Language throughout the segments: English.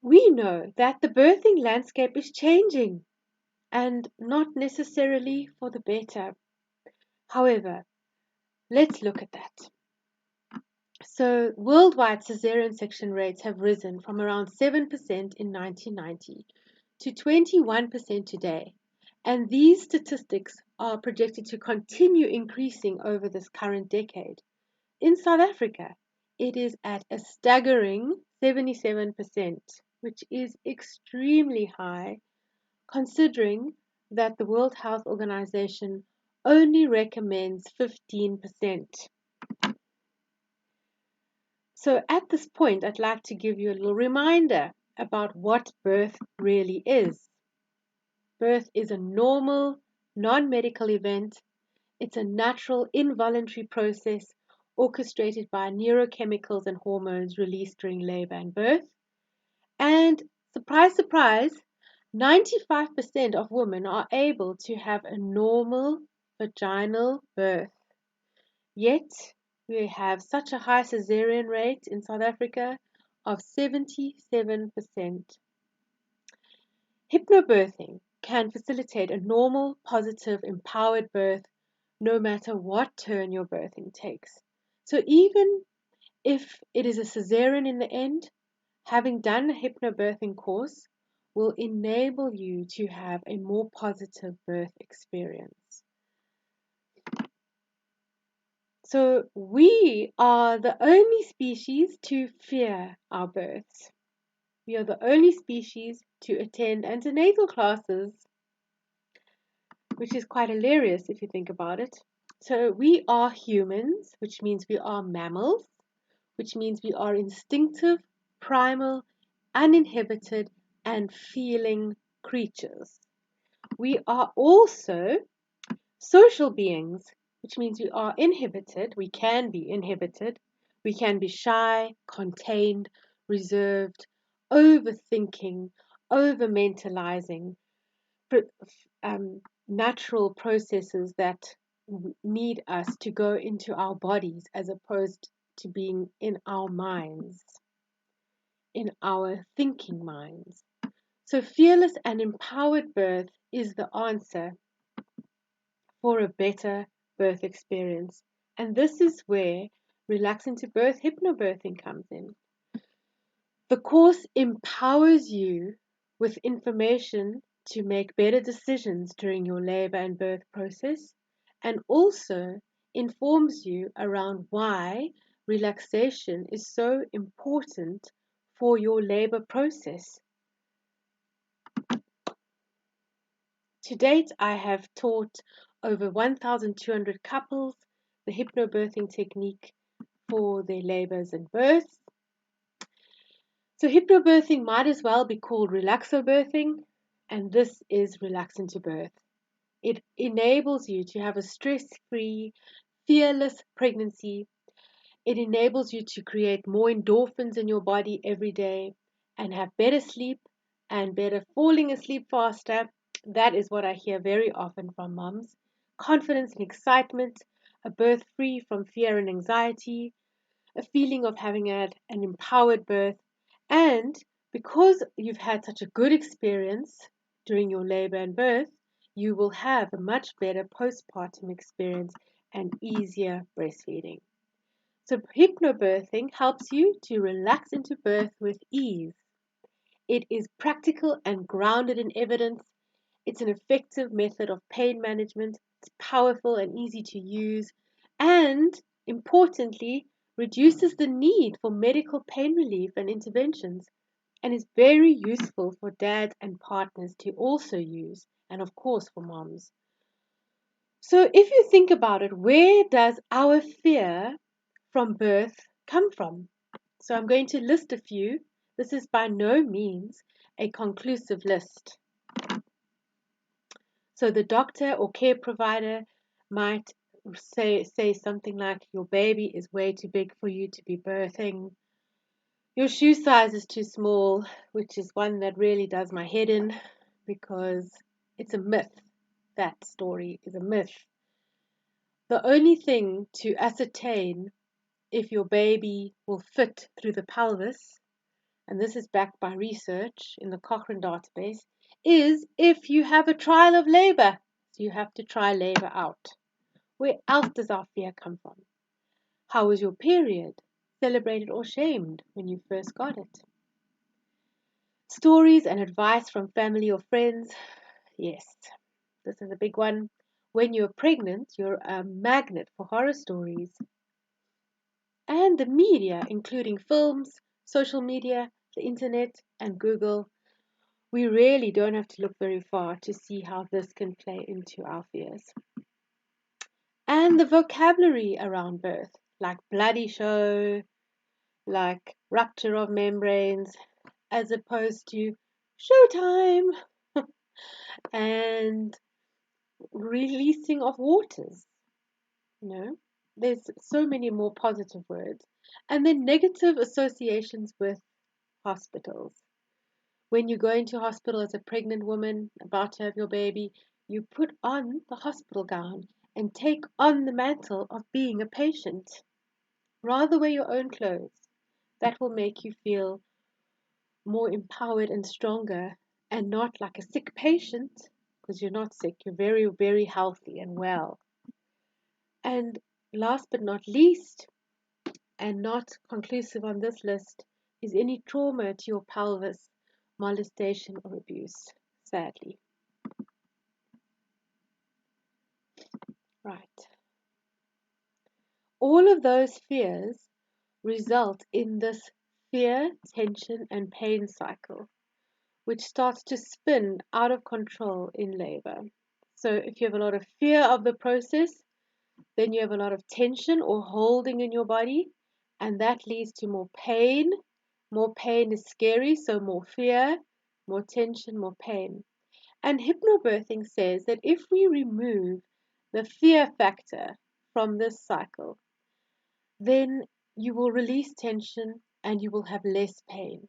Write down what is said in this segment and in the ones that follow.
we know that the birthing landscape is changing and not necessarily for the better. However, let's look at that. So, worldwide cesarean section rates have risen from around 7% in 1990 to 21% today, and these statistics are projected to continue increasing over this current decade. In South Africa, it is at a staggering 77%, which is extremely high considering that the World Health Organization only recommends 15%. So at this point, I'd like to give you a little reminder about what birth really is. Birth is a normal, non-medical event. It's a natural, involuntary process orchestrated by neurochemicals and hormones released during labor and birth. And surprise, surprise, 95% of women are able to have a normal vaginal birth. Yet, we have such a high cesarean rate in South Africa of 77%. Hypnobirthing can facilitate a normal, positive, empowered birth no matter what turn your birthing takes. So even if it is a cesarean in the end, having done a hypnobirthing course will enable you to have a more positive birth experience. So we are the only species to fear our births. We are the only species to attend antenatal classes, which is quite hilarious if you think about it. So we are humans, which means we are mammals, which means we are instinctive, primal, uninhibited, and feeling creatures. We are also social beings, which means we are inhibited, we can be inhibited, we can be shy, contained, reserved, overthinking, over mentalizing, natural processes that need us to go into our bodies as opposed to being in our minds, in our thinking minds. So, fearless and empowered birth is the answer for a better birth experience. And this is where Relaxing to Birth hypnobirthing comes in. The course empowers you with information to make better decisions during your labor and birth process, and also informs you around why relaxation is so important for your labor process. To date, I have taught over 1,200 couples the hypnobirthing technique for their labors and births. So hypnobirthing might as well be called relaxobirthing, and this is Relaxing to Birth. It enables you to have a stress-free, fearless pregnancy. It enables you to create more endorphins in your body every day and have better sleep and better falling asleep faster. That is what I hear very often from moms. Confidence and excitement, a birth free from fear and anxiety, a feeling of having had an empowered birth, and because you've had such a good experience during your labor and birth, you will have a much better postpartum experience and easier breastfeeding. So, hypnobirthing helps you to relax into birth with ease. It is practical and grounded in evidence. It's an effective method of pain management. It's powerful and easy to use. And importantly, reduces the need for medical pain relief and interventions and is very useful for dads and partners to also use, and of course for moms. So, if you think about it, where does our fear from birth come from? So, I'm going to list a few. This is by no means a conclusive list. So, the doctor or care provider might say something like, your baby is way too big for you to be birthing. Your shoe size is too small, which is one that really does my head in because it's a myth. That story is a myth. The only thing to ascertain if your baby will fit through the pelvis and this is backed by research in the Cochrane database, is if you have a trial of labor. So you have to try labor out. Where else does our fear come from? How was your period? Celebrated or shamed when you first got it? Stories and advice from family or friends. Yes, this is a big one. When you're pregnant, you're a magnet for horror stories. And the media, including films, social media, the internet, and Google. We really don't have to look very far to see how this can play into our fears. And the vocabulary around birth, like bloody show, like rupture of membranes, as opposed to showtime and releasing of waters. There's so many more positive words. And then negative associations with hospitals. When you go into hospital as a pregnant woman about to have your baby, you put on the hospital gown and take on the mantle of being a patient. Rather wear your own clothes. That will make you feel more empowered and stronger and not like a sick patient, because you're not sick. You're very, very healthy and well. And last but not least, and not conclusive on this list, is any trauma to your pelvis, molestation or abuse, sadly. Right. All of those fears result in this fear, tension, and pain cycle, which starts to spin out of control in labor. So if you have a lot of fear of the process, then you have a lot of tension or holding in your body, and that leads to more pain. More pain is scary, so more fear, more tension, more pain. And hypnobirthing says that if we remove the fear factor from this cycle, then you will release tension and you will have less pain.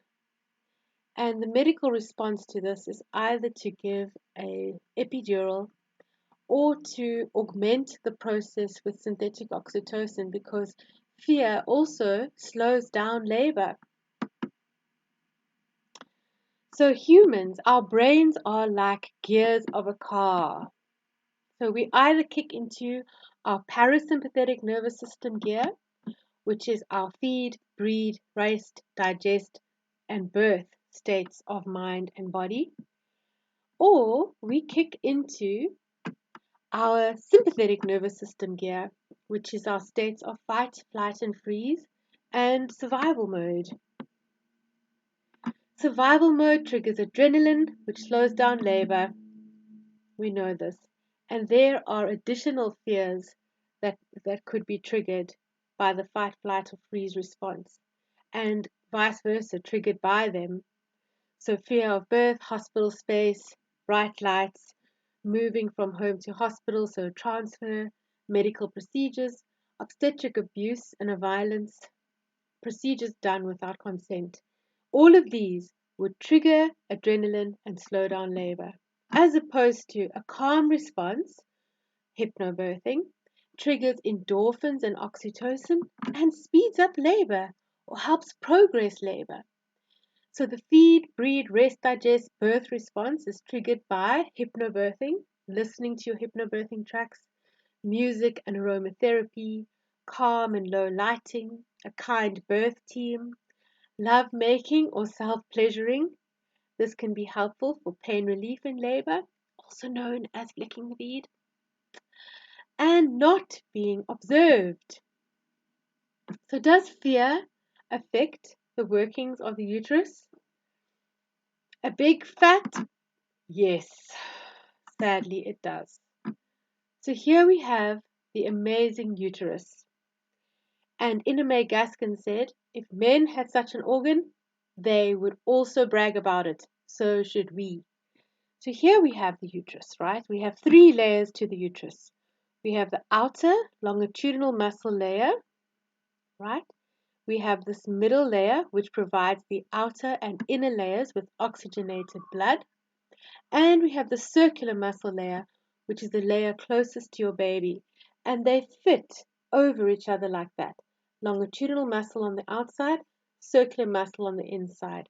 And the medical response to this is either to give an epidural or to augment the process with synthetic oxytocin, because fear also slows down labor. So humans, our brains are like gears of a car. So we either kick into our parasympathetic nervous system gear, which is our feed, breed, rest, digest, and birth states of mind and body, or we kick into our sympathetic nervous system gear, which is our states of fight, flight, and freeze, and survival mode. Survival mode triggers adrenaline, which slows down labor. We know this. And there are additional fears that could be triggered by the fight, flight, or freeze response, and vice versa, triggered by them. So fear of birth, hospital space, bright lights, moving from home to hospital, so transfer, medical procedures, obstetric abuse and violence, procedures done without consent. All of these would trigger adrenaline and slow down labor, as opposed to a calm response. Hypnobirthing triggers endorphins and oxytocin and speeds up labor or helps progress labor. So the feed, breed, rest, digest, birth response is triggered by hypnobirthing, listening to your hypnobirthing tracks, music and aromatherapy, calm and low lighting, a kind birth team, love making or self-pleasuring. This can be helpful for pain relief in labor, also known as licking the bead, and not being observed. So does fear affect the workings of the uterus? A big fat yes, sadly it does. So here we have the amazing uterus. And Ina May Gaskin said, if men had such an organ, they would also brag about it. So should we. So here we have the uterus, right? We have 3 layers to the uterus. We have the outer longitudinal muscle layer, right? We have this middle layer, which provides the outer and inner layers with oxygenated blood. And we have the circular muscle layer, which is the layer closest to your baby. And they fit over each other like that. Longitudinal muscle on the outside, circular muscle on the inside.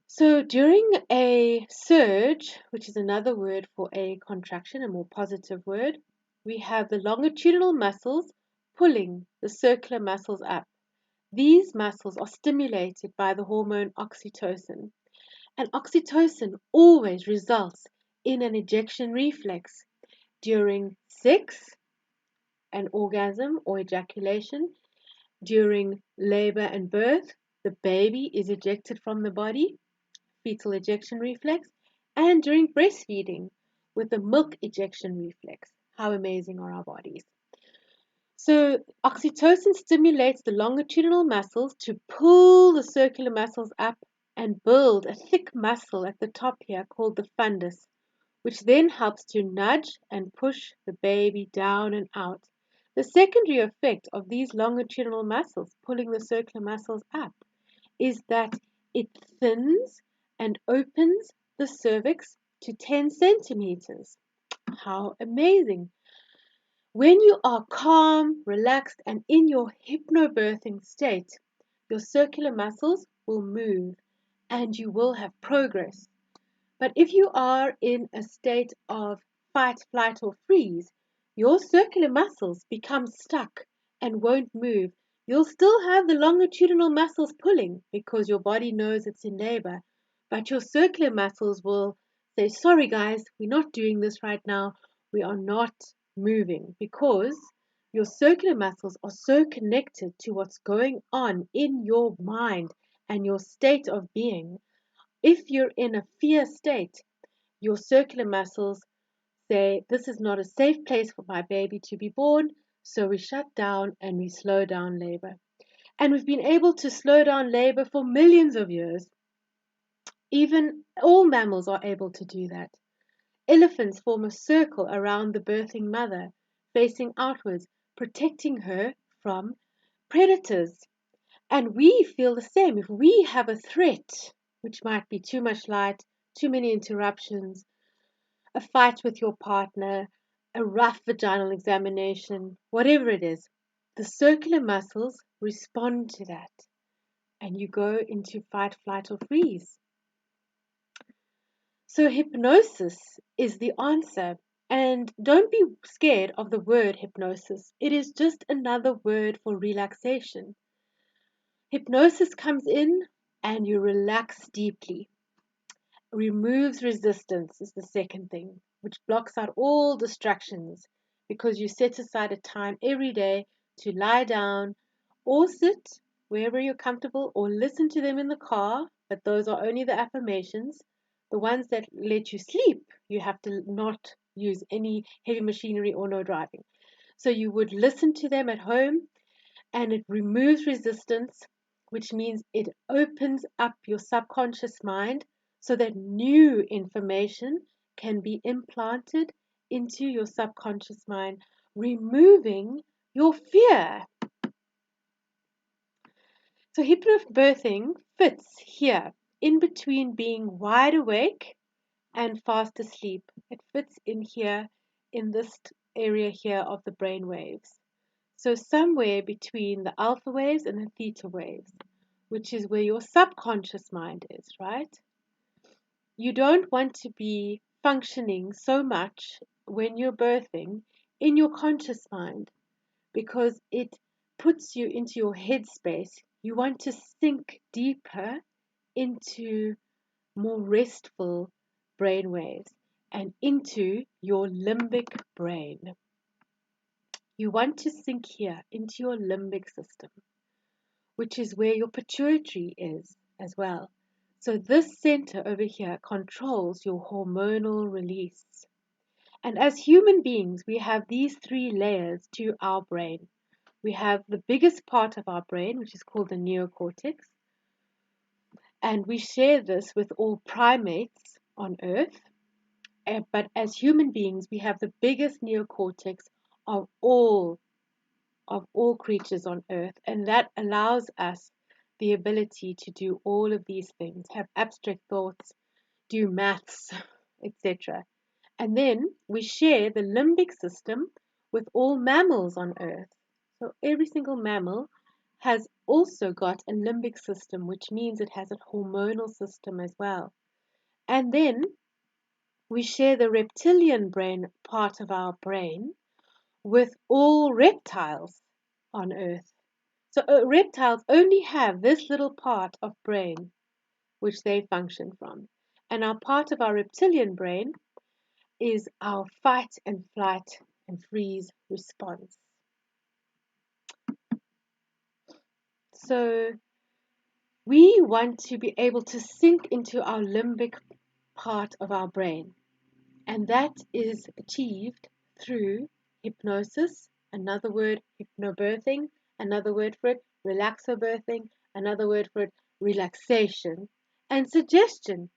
So during a surge, which is another word for a contraction, a more positive word, we have the longitudinal muscles pulling the circular muscles up. These muscles are stimulated by the hormone oxytocin, and oxytocin always results in an ejection reflex during sex, an orgasm or ejaculation, during labor and birth, the baby is ejected from the body, fetal ejection reflex, and during breastfeeding with the milk ejection reflex. How amazing are our bodies? So, oxytocin stimulates the longitudinal muscles to pull the circular muscles up and build a thick muscle at the top here called the fundus, which then helps to nudge and push the baby down and out. The secondary effect of these longitudinal muscles pulling the circular muscles up is that it thins and opens the cervix to 10 centimeters. How amazing! When you are calm, relaxed, and in your hypnobirthing state, your circular muscles will move and you will have progress. But if you are in a state of fight, flight, or freeze, your circular muscles become stuck and won't move. You'll still have the longitudinal muscles pulling because your body knows it's in labor, but your circular muscles will say, sorry guys, we're not doing this right now. We are not moving because your circular muscles are so connected to what's going on in your mind and your state of being. If you're in a fear state, your circular muscles say, this is not a safe place for my baby to be born, so we shut down and we slow down labor. And we've been able to slow down labor for millions of years. Even all mammals are able to do that. Elephants form a circle around the birthing mother, facing outwards, protecting her from predators. And we feel the same. If we have a threat, which might be too much light, too many interruptions, a fight with your partner, a rough vaginal examination, whatever it is, the circular muscles respond to that and you go into fight, flight, or freeze. So, hypnosis is the answer. And don't be scared of the word hypnosis. It is just another word for relaxation. Hypnosis comes in and you relax deeply. Removes resistance is the second thing, which blocks out all distractions because you set aside a time every day to lie down or sit wherever you're comfortable or listen to them in the car. But those are only the affirmations. The ones that let you sleep, you have to not use any heavy machinery or no driving. So you would listen to them at home and it removes resistance, which means it opens up your subconscious mind so that new information can be implanted into your subconscious mind, removing your fear. So, hypnobirthing fits here in between being wide awake and fast asleep. It fits in here in this area here of the brain waves. So somewhere between the alpha waves and the theta waves, which is where your subconscious mind is, right? You don't want to be functioning so much when you're birthing in your conscious mind because it puts you into your headspace. You want to sink deeper into more restful brain waves and into your limbic brain. You want to sink here into your limbic system, which is where your pituitary is as well. So this center over here controls your hormonal release. And as human beings, we have these three layers to our brain. We have the biggest part of our brain, which is called the neocortex. And we share this with all primates on Earth. But as human beings, we have the biggest neocortex of all creatures on earth, and that allows us the ability to do all of these things, have abstract thoughts, do maths, etc. And then we share the limbic system with all mammals on earth. So every single mammal has also got a limbic system, which means it has a hormonal system as well. And then we share the reptilian brain part of our brain with all reptiles on Earth. So reptiles only have this little part of brain which they function from. And our part of our reptilian brain is our fight and flight and freeze response. So we want to be able to sink into our limbic part of our brain. And that is achieved through hypnosis, another word, hypnobirthing, another word for it, relaxobirthing, another word for it, relaxation, and suggestion.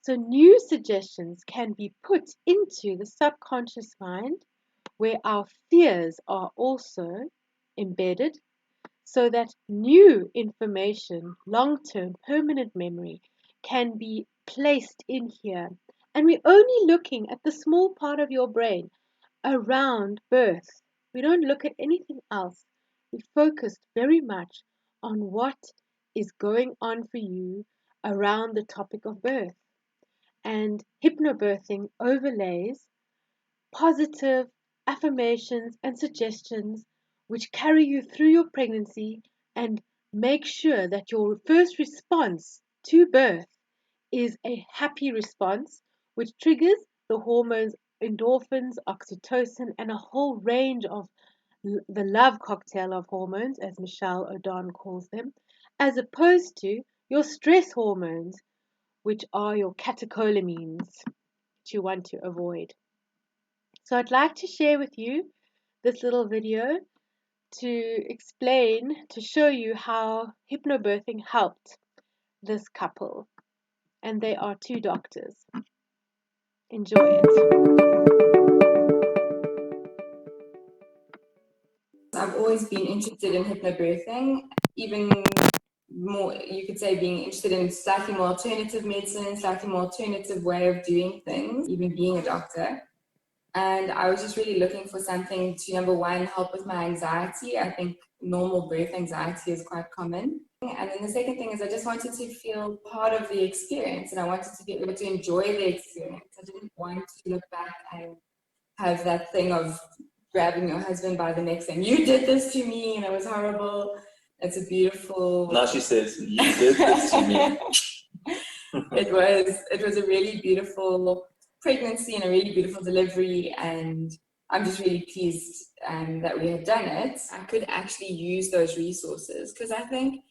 So new suggestions can be put into the subconscious mind where our fears are also embedded so that new information, long-term permanent memory, can be placed in here. And we're only looking at the small part of your brain around birth. We don't look at anything else. We focused very much on what is going on for you around the topic of birth. And hypnobirthing overlays positive affirmations and suggestions which carry you through your pregnancy and make sure that your first response to birth is a happy response, which triggers the hormones endorphins, oxytocin, and a whole range of the love cocktail of hormones, as Michelle O'Don calls them, as opposed to your stress hormones, which are your catecholamines, which you want to avoid. So I'd like to share with you this little video to explain, to show you how hypnobirthing helped this couple. And they are two doctors. Enjoy it. I've always been interested in hypnobirthing, even more, you could say, being interested in slightly more alternative medicine, slightly more alternative way of doing things, even being a doctor. And I was just really looking for something to, number one, help with my anxiety. I think normal birth anxiety is quite common. And then the second thing is I just wanted to feel part of the experience and I wanted to be able to enjoy the experience. I didn't want to look back and have that thing of grabbing your husband by the neck saying, "You did this to me and it was horrible." It's a beautiful... Now she says, "You did this to me." It was a really beautiful pregnancy and a really beautiful delivery, and I'm just really pleased that we had done it. I could actually use those resources because I think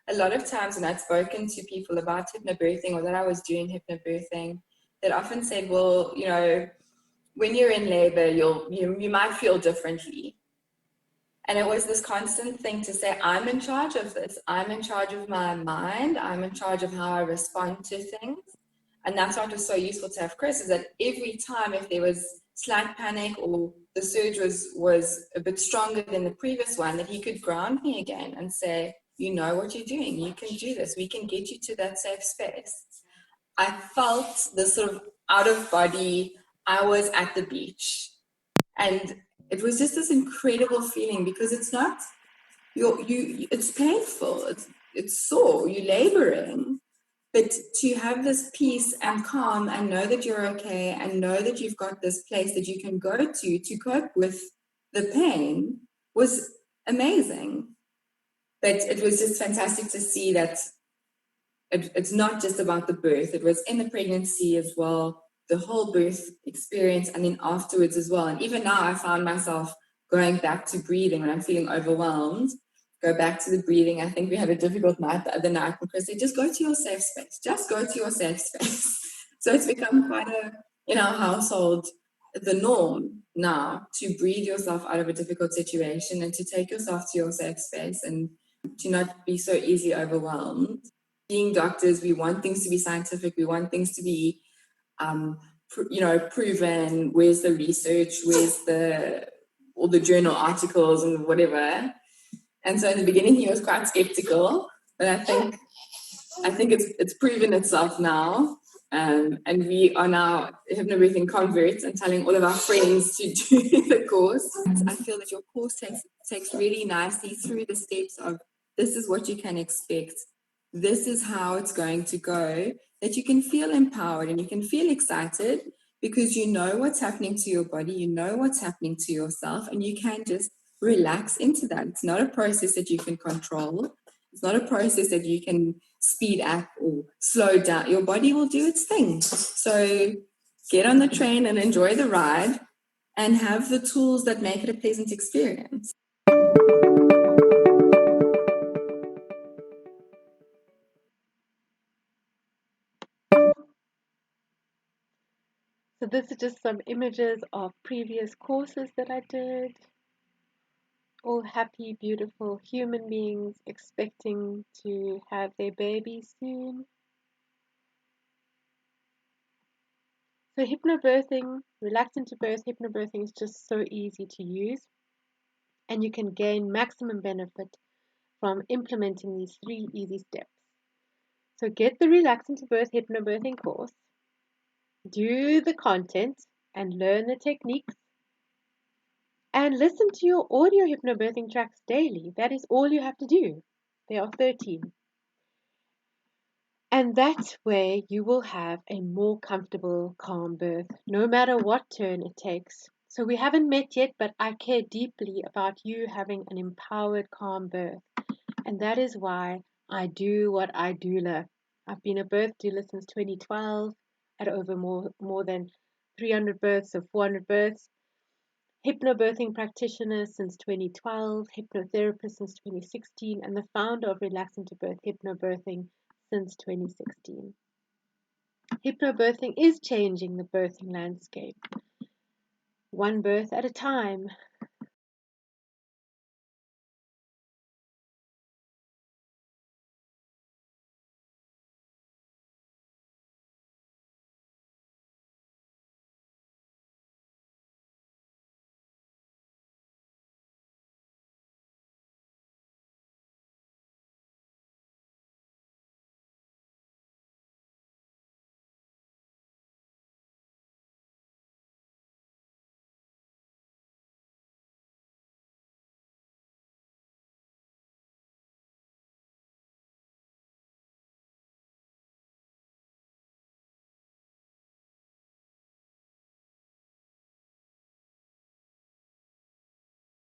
a lot of times when I'd spoken to people about hypnobirthing or that I was doing hypnobirthing, they'd often said, well, you know, when you're in labor, you might feel differently. And it was this constant thing to say, I'm in charge of this. I'm in charge of my mind. I'm in charge of how I respond to things. And that's what was so useful to have Chris, is that every time if there was slight panic or the surge was a bit stronger than the previous one, that he could ground me again and say, you know what you're doing. You can do this. We can get you to that safe space. I felt this sort of out of body, I was at the beach. And it was just this incredible feeling because it's not, it's painful, it's sore, you're laboring. But to have this peace and calm and know that you're okay and know that you've got this place that you can go to cope with the pain was amazing. But it was just fantastic to see that it's not just about the birth. It was in the pregnancy as well, the whole birth experience, and then afterwards as well. And even now I found myself going back to breathing when I'm feeling overwhelmed. Go back to the breathing. I think we had a difficult night the other night because they just go to your safe space. Just go to your safe space. So it's become quite in our household, the norm now to breathe yourself out of a difficult situation and to take yourself to your safe space and to not be so easily overwhelmed. Being doctors, we want things to be scientific. We want things to be, proven. Where's the research? Where's all the journal articles and whatever? And so in the beginning, he was quite skeptical, but I think it's proven itself now. And we are now hypnobirthing converts and telling all of our friends to do the course. I feel that your course takes really nicely through the steps of this is what you can expect, this is how it's going to go, that you can feel empowered and you can feel excited because you know what's happening to your body, you know what's happening to yourself, and you can just relax into that. It's not a process that you can control. It's not a process that you can speed up or slow down. Your body will do its thing. So get on the train and enjoy the ride and have the tools that make it a pleasant experience. So this is just some images of previous courses that I did. All happy, beautiful human beings expecting to have their baby soon. So hypnobirthing, relax into birth, hypnobirthing is just so easy to use, and you can gain maximum benefit from implementing these 3 easy steps. So get the Relax into Birth hypnobirthing course, do the content and learn the techniques, and listen to your audio hypnobirthing tracks daily. That is all you have to do. There are 13. And that way you will have a more comfortable, calm birth, no matter what turn it takes. So we haven't met yet, but I care deeply about you having an empowered, calm birth. And that is why I do what I doula. I've been a birth doula since 2012 at over more than 300 births or 400 births. Hypnobirthing practitioner since 2012, hypnotherapist since 2016, and the founder of Relax into Birth Hypnobirthing since 2016. Hypnobirthing is changing the birthing landscape, one birth at a time.